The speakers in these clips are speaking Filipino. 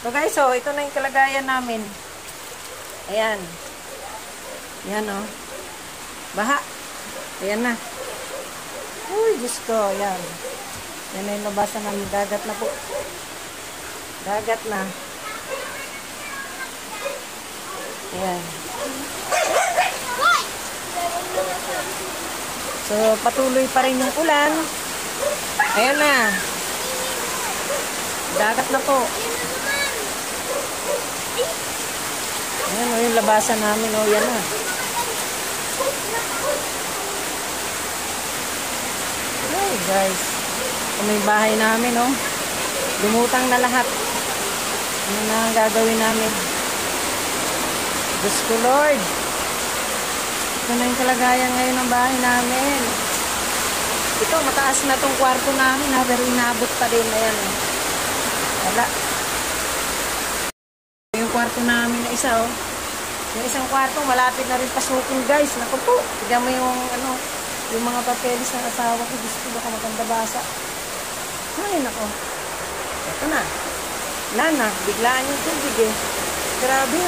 So guys, so ito na yung kalagayan namin. Ayan. Ayan o. Baha. Ayan na. Uy, Diyos ko. Ayan. Yan na yung labasan namin. Dagat na po. Dagat na. Ayan. So, patuloy pa rin yung ulan. Ayan na. Dagat na po. Ayan o, yung labasan namin o. Yan na. Ay, guys. Kung may bahay namin o. Lumutang na lahat. Ano na ang gagawin namin? Diyos ko, Lord. Ito na yung kalagayan ngayon ng bahay namin. Ito, mataas na tong kwarto namin ha, pero inabot pa din. Ayan o. Wala. Yung kwarto namin na isa o. Yung isang kwarto, malapit na rin pasukin guys. Naku po. Tignan mo yung ano, yung mga papeles ng asawa ko. Gusto baka maganda basa. Ay, nako. Ito na. Wala na. Biglaan yung tubig eh. Grabe.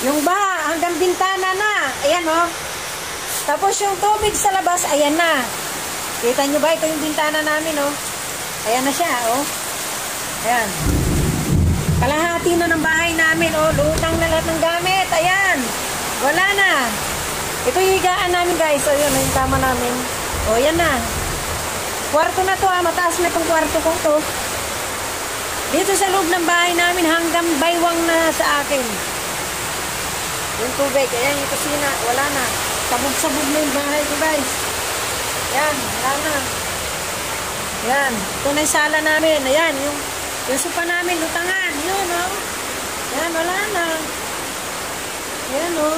Yung baha, hanggang bintana na. Ayan o. Tapos yung tubig sa labas, ayan na. Kita nyo ba? Ito yung bintana namin o. Ayan na siya o. Ayan. Kalahati na ng bahay namin o. Lutang na lahat ng gamit. Ayan. Wala na. Ito yung higaan namin guys. O yun, yung kama namin. O yan na. Kwarto na to ha. Mataas na itong kwarto ko to. Dito sa loob ng bahay namin hanggang baywang na sa akin. Yung tubig. Ayan yung kusina. Wala na. Sabog-sabog na yung bahay ko guys. Ayan. Wala na. Ayan. Ito na yung sala namin. Ayan. Yung sopa namin. Lutangan. Yun o. Ayan. Wala na. Ayan o.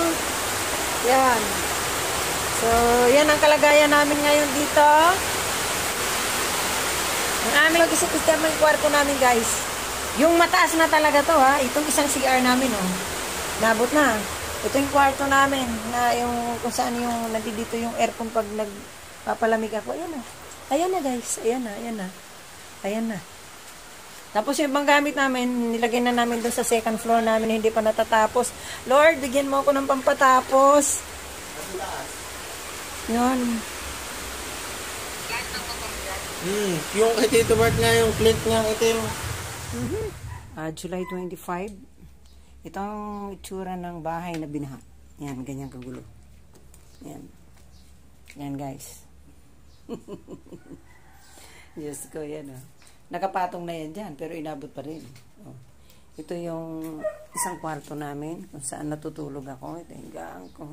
Ayan. So, yan ang kalagayan namin ngayon dito. Ang aming mag-isip-isip yung kwarto namin guys. Yung mataas na talaga to ha. Itong isang CR namin o. Nabot na. Ito yung kwarto namin na yung kung saan yung nandito yung aircon pag nagpapalamig ako. Ayan na. Ayan na guys. Ayan na. Ayan na. Ayan na. Tapos yung ibang gamit namin, nilagay na namin doon sa second floor namin, hindi pa natatapos. Lord, bigyan mo ako ng pampatapos. Yun. Yung kay Tito Bart nga, yung plate nga itim. July 25. Ito ang itsura ng bahay na binaha. Yan, ganyan kagulo. Yan. Yan guys. Diyos ko, yan o. Nakapatong na yan dyan, pero inabot pa rin. Oh. Ito yung isang kwarto namin, kung saan natutulog ako. Ito yung gang ko.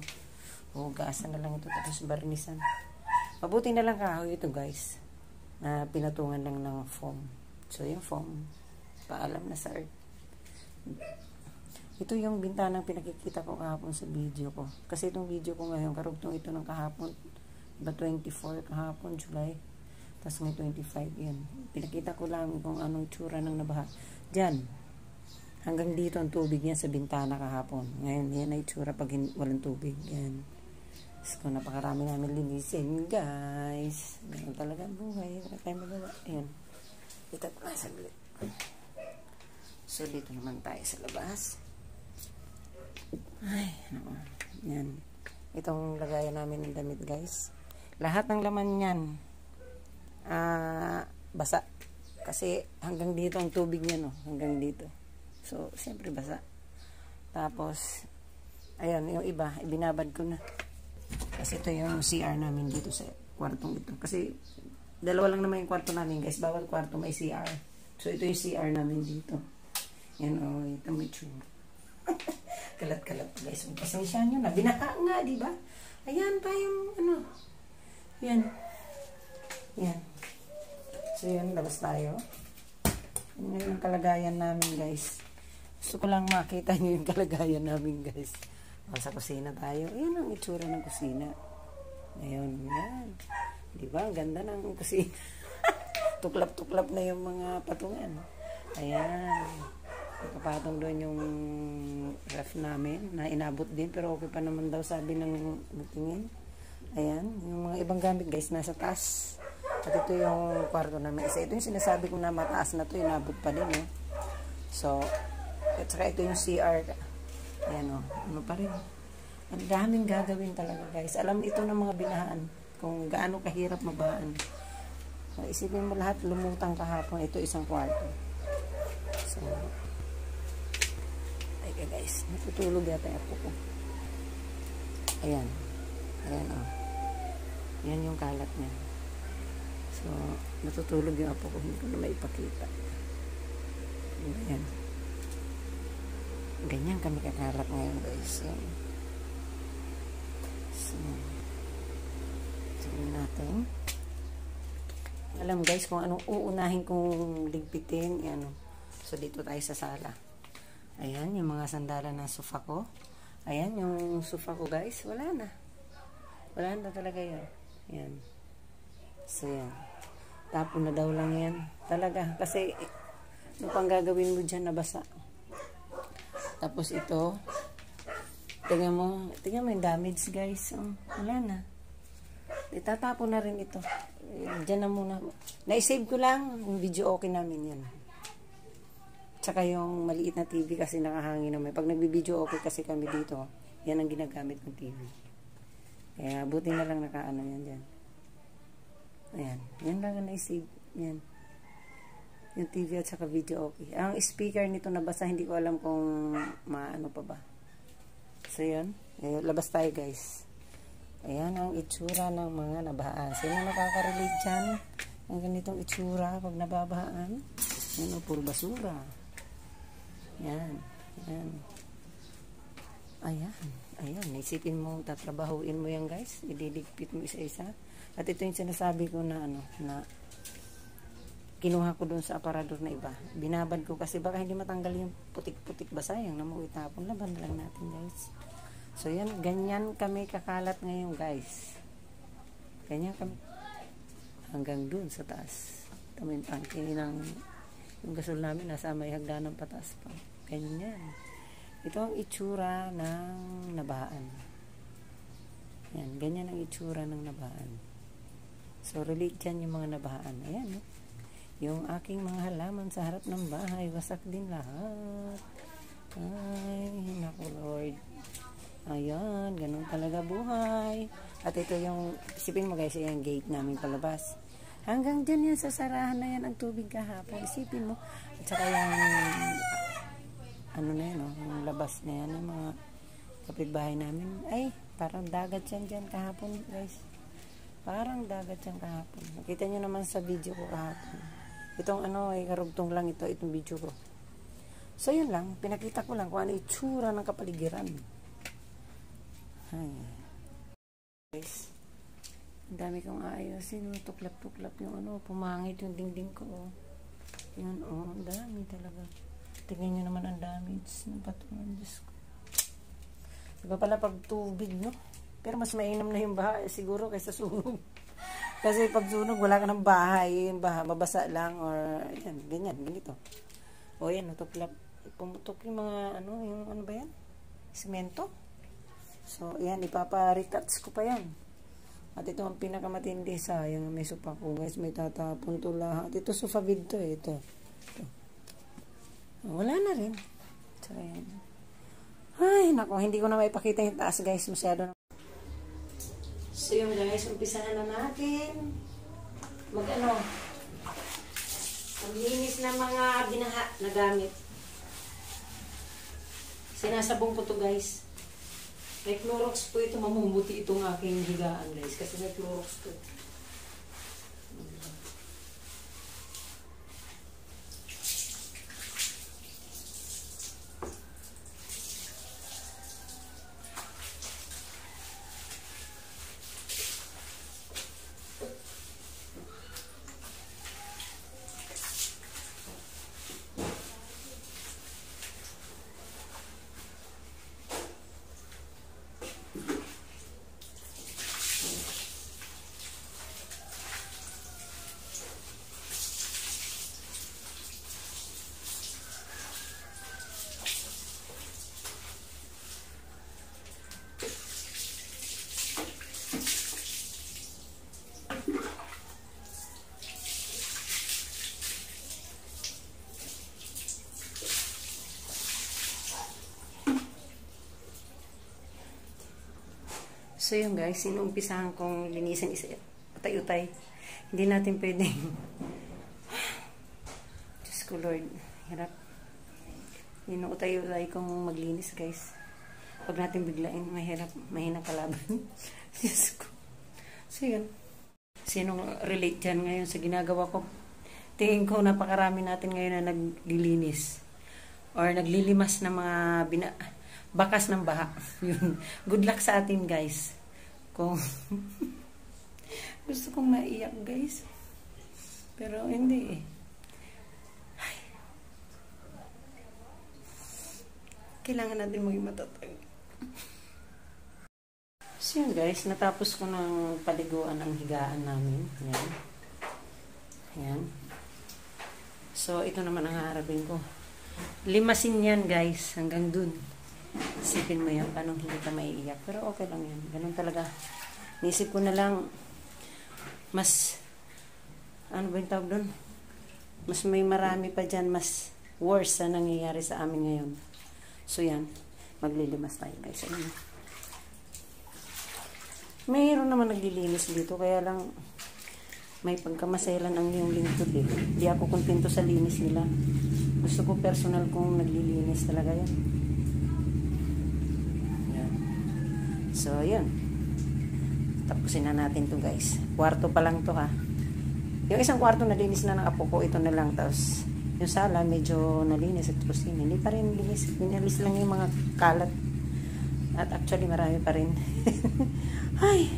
Hugasan na lang ito, tapos barnisan. Mabuti na lang kahoy ito guys, na pinatungan lang ng foam. So yung foam, paalam na sa earth. Ito yung bintanang pinakikita ko kahapon sa video ko. Kasi itong video ko ngayon, karugtong ito ng kahapon. Diba 24 kahapon, July. Tapos may 25, yan. Pinakita ko lang kung anong tsura ng nabaha. Diyan. Hanggang dito ang tubig yan sa bintana kahapon. Ngayon, yan ay tsura pag walang tubig. Yan. So, napakarami namin linisin, guys. Ganun talaga ang buhay. Wala tayong magawa. Ayan. Ito na, saglit. So, dito naman tayo sa labas. Ay, ano. Yan. Itong lagayan namin ng damit, guys. Lahat ng laman yan, basa. Kasi hanggang dito ang tubig niya, no? Hanggang dito. So, siyempre basa. Tapos, ayan, yung iba, ibinabad ko na. Kasi ito yung CR namin dito sa kwartong ito. Kasi, dalawa lang naman yung kwarto namin, guys. Bawal kwarto may CR. So, ito yung CR namin dito. Yan, oh, ito may tsura. Kalat-kalat, guys. Pasensya nyo na. Binaha nga, diba? Ayan, tayong, ano. Yan. Yan. So, yun, labas tayo. Yan yung kalagayan namin, guys. Gusto ko lang makita nyo yung kalagayan namin, guys. O, sa kusina tayo. Ayan ang itsura ng kusina. Ayun, yan. Diba? Ang ganda ng kusina. Tuklap-tuklap na yung mga patungan. Ayan. Nakapatong doon yung ref namin na inabot din. Pero okay pa naman daw sabi ng butingin. Ayan. Yung mga ibang gamit, guys, nasa taas. At ito yung kwarto namin isa. Ito yung sinasabi ko na mataas na to, inabot pa din eh. So, at saka ito yung CR. Ayan o, ano pa rin. Ang daming gagawin talaga guys. Alam ito ng mga binahaan kung gaano kahirap mabahaan. So, isipin mo lahat lumutang kahapon. Ito isang kwarto. So, ay guys, natutulog yata yung apo ko. Ayan. Ayan o. Yan yung kalat niya. So, natutulog yung apo ko. Hindi ko na maipakita. Ayan. Ganyan kami kakalat ngayon guys. Yan. So, tingnan natin. Alam guys kung anong uunahin kong ligpitin. Yan. So, dito tayo sa sala. Ayan, yung mga sandalan ng sofa ko. Ayan, yung sofa ko guys. Wala na. Wala na talaga yun. Ayan. So, yan. Tapon na daw lang yan. Talaga. Kasi, ano pang gagawin mo dyan, nabasa. Tapos ito, tingnan mo yung damage guys. Oh, wala na. Itatapon na rin ito. Diyan na muna. Na-save ko lang yung video okay namin yan. Tsaka yung maliit na TV kasi nakahangin naman. Pag nagbibideo okay kasi kami dito, yan ang ginagamit ng TV. Kaya buti na lang nakaano yan dyan. Ayan. Yan lang ang na-save. Yan. Yung TV at saka video okay. Ang speaker nito nabasa, hindi ko alam kung maano pa ba. So yan. Labas tayo guys. Ayan ang itsura ng mga nabahaan. Sino nakaka-relate dyan? Ang ganitong itsura pag nababahaan. Yan o, puro basura. Yan. Yan. Ayan. Ayan. Naisipin mo, tatrabahuin mo yan guys. Idiligpit mo isa-isa. At ito yung sinasabi ko na ano, na kinuha ko doon sa aparador na iba. Binabad ko kasi baka hindi matanggal yung putik-putik ba, sayang na mo itapon. Laban na lang natin guys. So yan, ganyan kami kakalat ngayon guys. Ganyan kami. Hanggang doon sa taas. Ito may pangke ng yung gasol namin nasa may hagdanan pataas pa. Ganyan. Ito ang itsura ng nabaan. Yan, ganyan ang itsura ng nabaan. So relate dyan yung mga nabaan. Ayan, no? Yung aking mga halaman sa harap ng bahay, wasak din lahat. Ay, naku Lord. Ayan, ganun talaga buhay. At ito yung, isipin mo guys, yung gate namin palabas. Hanggang dyan yan, sa sarahan na yan ang tubig kahapon. Isipin mo. At saka yung, ano na yun, yung labas na yan, yung mga kapitbahay namin. Ay, parang dagat yan dyan kahapon guys. Parang dagat yan kahapon. Nakita nyo naman sa video ko kahapon. Itong ano, karugtong lang ito, itong video ko. So, yun lang. Pinakita ko lang kung ano itsura ng kapaligiran. Ay. Guys, ang dami kong ayusin. Tuklap-tuklap yung ano, pumangit yung dingding ko. Oh. Yun, oh, ang dami talaga. Tingnan nyo naman ang damage ng patungan. Diyos ko. Diba pala pag tubig, no? Pero mas mainam na yung baha, siguro, kaysa sunog. Kasi pag sunog, wala ka ng bahay, yung baha, mabasa lang, or, yan, ganyan, ganito. O, yan, tuklap. Pumutok yung mga, ano, yung, ano ba yan? Semento. So, yan, ipapa-retouch ko pa yan. At ito ang pinakamatindi sa, yung may sopa ko, guys, may tatapon to lahat. Ito, sofa bed to, ito. Wala na rin. So, yan. Ay, nako, hindi ko na maipakita yung taas, guys, masyado na. So yun guys, umpisahan na natin maglinis ng mga binaha na gamit. Sinasabong ko to guys. May Clorox po ito, mamumuti itong aking higaan guys, kasi may Clorox to. So yun guys, sinumpisahan kong linisin isa utay-utay. Hindi natin pwedeng Diyos ko Lord, hirap. Utay-utay kong maglinis guys. Pag natin biglain, mahirap, mahinang kalaban. Diyos ko. So yun. Sinong relate dyan ngayon sa ginagawa ko? Tingin ko napakarami natin ngayon na naglilinis. Or naglilimas ng mga bakas ng baha. Yun. Good luck sa atin guys. Kung gusto kong maiyak guys. Pero hindi eh. Ay. Kailangan natin maging matatag. So yun guys, natapos ko ng paliguan ang higaan namin. Ayan. Ayan. So ito naman ang haharapin ko. Limasin yan guys, hanggang dun. Isipin mo yan, paano hindi ka maiiyak. Pero okay lang yan, ganun talaga. Naisip ko na lang, mas, ano ba yung tawag dun? Mas may marami pa dyan, mas worse na nangyayari sa amin ngayon. So yan, maglilimas tayo guys. Ayan. Mayroon naman naglilinis dito, kaya lang may pagkamaselan ang yung lingkod eh. Hindi ako kontento sa linis nila. Gusto ko personal kong naglilinis talaga yan. Yan. So, yan. Tapusin na natin to guys. Kwarto pa lang to ha. Yung isang kwarto nalinis na ng apo ko, ito na lang. Tapos, yung sala medyo nalinis at kusina. Hindi pa rin linis. Binalis lang yung mga kalat. At actually, marami pa rin. Ay!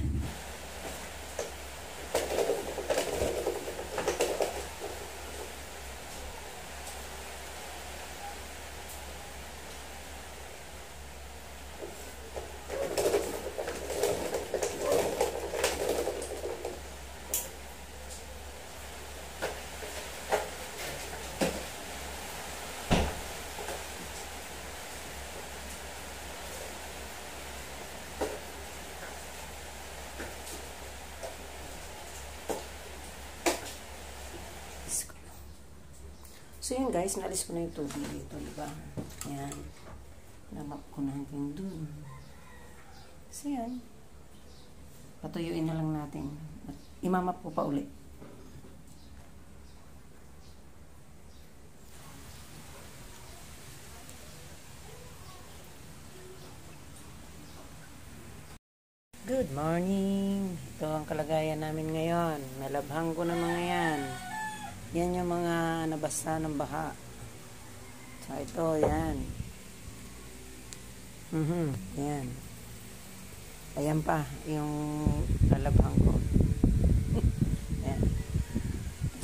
So yun guys, naalis ko na yung tubig dito, diba? Ayan. Namap ko na hanggang dun. So yan. Patuyuin na lang natin. At imamap ko pa ulit. Good morning! Ito ang kalagayan namin ngayon. Nalabhang ko na mga yan. Yan yung mga nabasa ng baha. So, ito, yan. Yan. Ayan pa, yung lalabhang ko. Yan.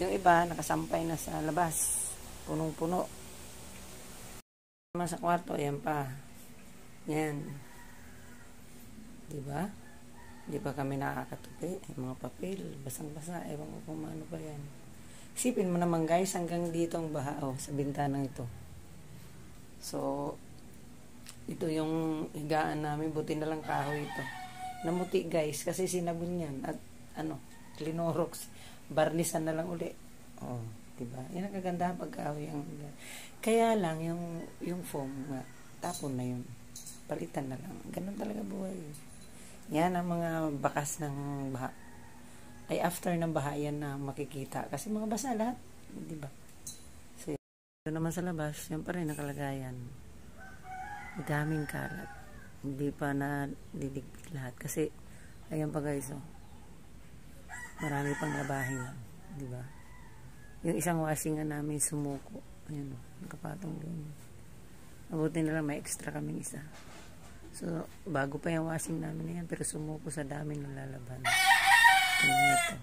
Yung iba, nakasampay na sa labas. Punong-puno. Naman sa kwarto, ayan pa. Yan. Diba? Di ba kami nakakatupi? Yung mga papel, basang-basa. Ewan ko kung ano ba yan. Isipin mo naman guys, hanggang dito ang baha sa bintanang ito. So, ito yung higaan namin. Buti na lang kahoy ito. Namuti guys, kasi sinabon yan. At Clinorox. Barnisan na lang uli. Oh, diba? Yan ang kagandahan pag kahoy. Kaya lang, yung foam, tapon na yun. Palitan na lang. Ganun talaga buhay. Yan ang mga bakas ng baha. Ay after ng baha yan na makikita. Kasi mga basa lahat. Diba? So, ito naman sa labas, yan pa rin nakalagayan. Daming kalat. Hindi pa na didigpit lahat. Kasi, ayan pa guys, oh. Marami pang labahin. Diba? Yung isang washing nga namin sumuko. Ayan, oh. Nakapatong doon. Mabuti na lang may extra kaming isa. So, bago pa yung washing namin na yan, pero sumuko sa dami ng lalaban. Ito.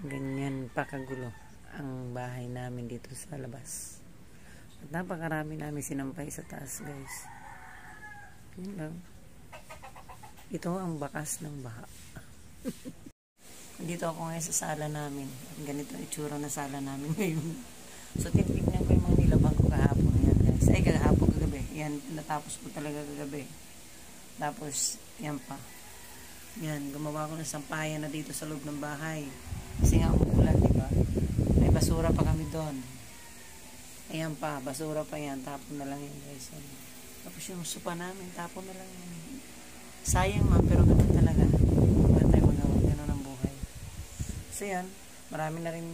Ganyan pa kagulo ang bahay namin dito sa labas. At napakarami namin sinampay sa taas guys. Yun lang. Ito ang bakas ng baha. Dito ako ngayon sa sala namin. Ganito ang itsura na sala namin ngayon. So titignan ko yung mga nilabang ko kahapon. Yan guys. Ay kahapon kagabi. Yan, natapos ko talaga kagabi. Tapos, yan pa. Yan, gumawa ko ng sampayan na dito sa loob ng bahay. Kasi nga umuulan, diba? May basura pa kami doon. Ayan pa, basura pa yan. Tapon na lang yan guys. Yan. Tapos yung sopa namin, tapon na lang yan. Sayang man, pero ganun talaga. Wala tayo magawa, ganun ang buhay. So yan, marami na rin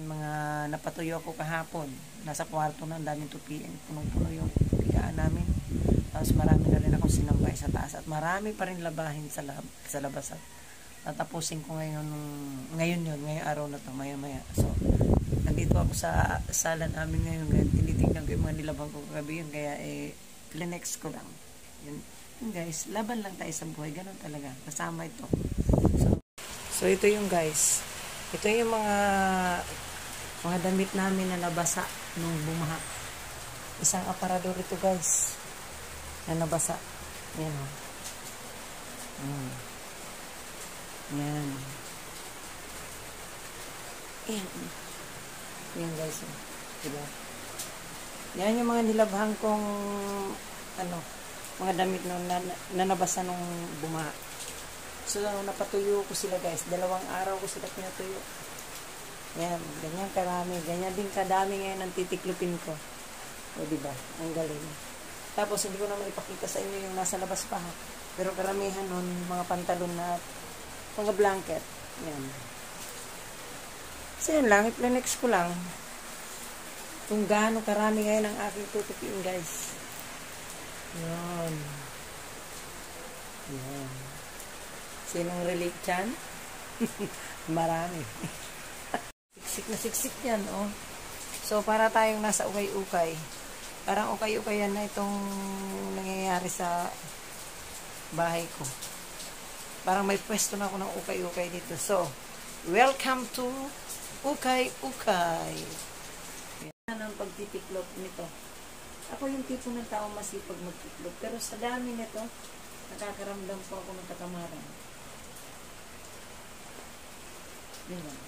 mga napatuyo ako kahapon. Nasa kwarto na, ang daming tupiin. Punong-puno yung pigaan namin. Tapos marami na rin akong sinambay sa taas. At marami pa rin labahin sa labas. At tatapusin ko ngayong araw na to, maya-maya. So, nandito ako sa sala namin ngayon. Ngayon, tinitignan ko yung mga nilabang ko kagabi yun. Kaya, plinex ko lang. Yun guys, laban lang tayo sa buhay. Ganun talaga. Kasama ito. So ito yung guys. Ito yung mga damit namin na nabasa nung bumaha. Isang aparador ito guys. Na nabasa. Yan o. Yan. Yan guys. Diba? Yan yung mga nilabhan kong mga damit na nabasa nung bumaha. So, napatuyo ko sila guys. 2 araw ko sila pinatuyo. Yan, ganyan karami. Ganyan din kadami ngayon ang titiklupin ko. O, diba? Ang galing. Tapos, hindi ko naman ipakita sa inyo yung nasa labas pa. Ha? Pero karamihan nun, mga pantalon na mga blanket. Yan. So, yun lang. I-plenex ko lang kung gaano karami ngayon ang aking tutupiin guys. Yan. Yan. Sinong relate dyan? Marami. Siksik na siksik yan, oh. So, para tayong nasa ukay-ukay. Parang ukay-ukayan na itong nangyayari sa bahay ko. Parang may pwesto na ako ng ukay-ukay dito. So, welcome to Ukay-Ukay. Yan ang pagtitiklop nito. Ako yung tipo ng tao masipag magtiklop. Pero sa dami nito, nakakaramdam po ako ng katamaran. Yun lang.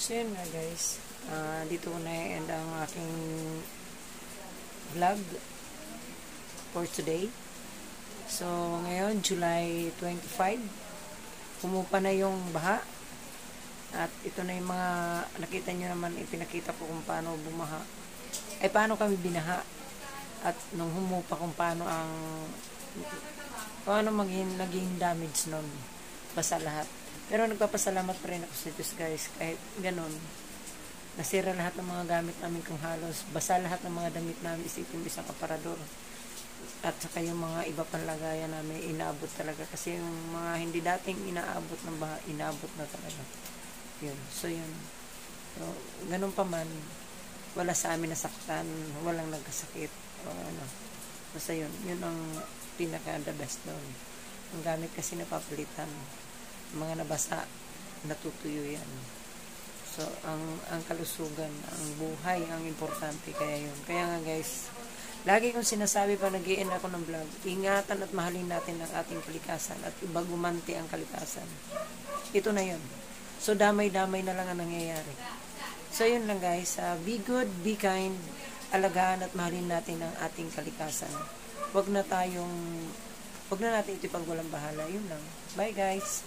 So yun nga guys, dito ko na-end ang aking vlog for today. So ngayon, July 25, pumupa na yung baha. At ito na yung mga, nakita nyo naman, ipinakita ko kung paano bumaha. Ay paano kami binaha. At nung humupa kung paano naging damage nun. Basta lahat. Pero nagpapasalamat pa rin ako sa Diyos guys. Kahit ganun, nasira lahat ng mga gamit namin kung halos. Basa lahat ng mga damit namin, isipin mo isang aparador. At saka yung mga iba pang lagayan namin, inaabot talaga. Kasi yung mga hindi dating inaabot ng baha, inaabot na talaga. Yun. So yun. So, ganun pa man, wala sa amin nasaktan, walang nagkasakit. O ano. Basta yun. Yun ang pinaka-the best doon. Ang gamit kasi napapalitan. Mga nabasa, natutuyo yan. So, ang kalusugan, ang buhay, ang importante. Kaya yun. Kaya nga guys, lagi kong sinasabi pa nag-i-end ako ng vlog, ingatan at mahalin natin ang ating kalikasan at ibagumanti ang kalikasan. Ito na yun. So, damay-damay na lang ang nangyayari. So, yun lang guys. Be good, be kind, alagaan at mahalin natin ang ating kalikasan. Huwag na natin ito ipagwalang bahala. Yun lang. Bye guys!